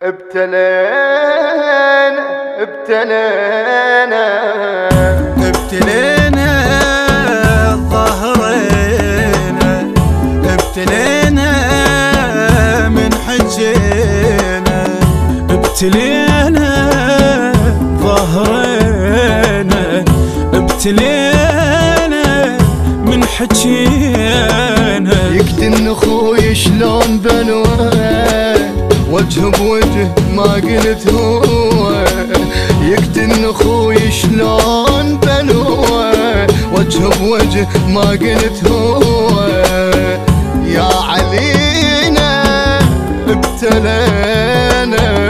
ابتلينا ظهرنا، ابتلينا من حجينا، ابتلينا ظهرنا، ابتلينا من حجينا. يقتل اخوي شلون بنوه وجه بوجه ما قلت هو، يقتل اخوي شلون بنوه وجه بوجه ما قلت هو. يا علينا ابتلينا،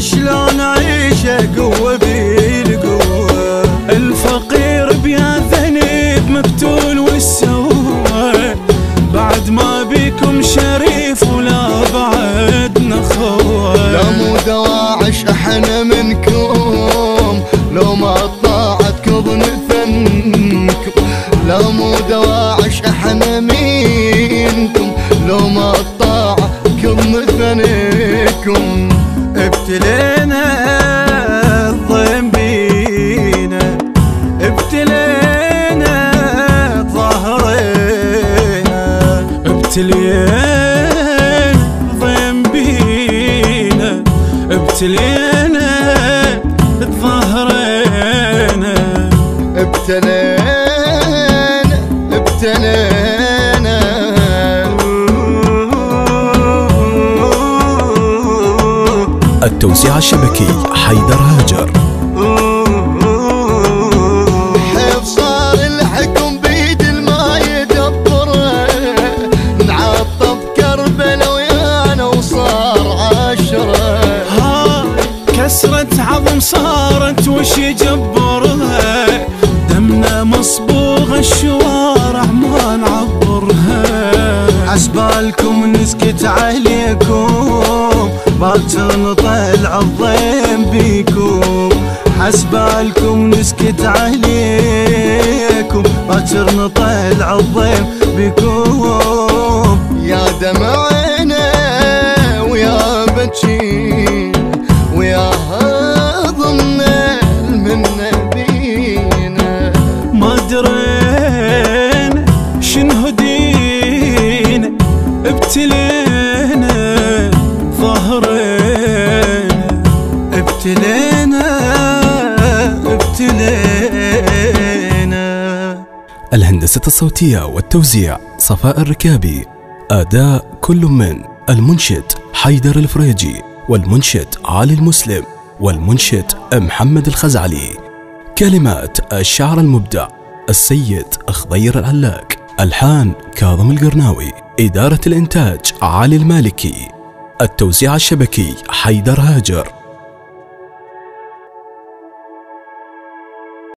شلون عيشه قوة بالقوة. الفقير بيا ذنب مقتول والسوى، بعد ما بيكم شريف ولا بعد نخوة. لا مو دواعش احنا منكم، لو ما طاعتكم بنثنكم. لا مو دواعش احنا منكم، لو ما طاعتكم بنثنكم. ابتلينا الضيم بينا، ابتلينا ظهرنا، ابتلينا الضيم بينا، ابتلينا ظهرنا، ابتلينا. التوزيع الشبكي حيدر هاجر. حيف صار الحكم بيد الما يدبره، نعطب كربلا ويانا وصار عشرة. هاي كسرة عظم صارت وش يجبرها، دمنا مصبوغ الشوارع ما نعبرها. حسبالكم نسكت عليكم، باكر نطلع الضيم بيكم. حسبالكم نسكت عليكم، باكر نطلع الضيم بيكم. يا دمعنا ويا بكينا ويا هضمنا من نبينا. ما درينا شنو هدينا، ابتلينا ظهرنا، ابتلينا. الهندسة الصوتية والتوزيع صفاء الركابي. أداء كل من المنشد حيدر الفريجي، والمنشد علي المسلم، والمنشد محمد الخزعلي. كلمات الشعر المبدع السيد خضير العلاق، ألحان كاظم القرناوي، إدارة الإنتاج علي المالكي. التوزيع الشبكي حيدر هاجر.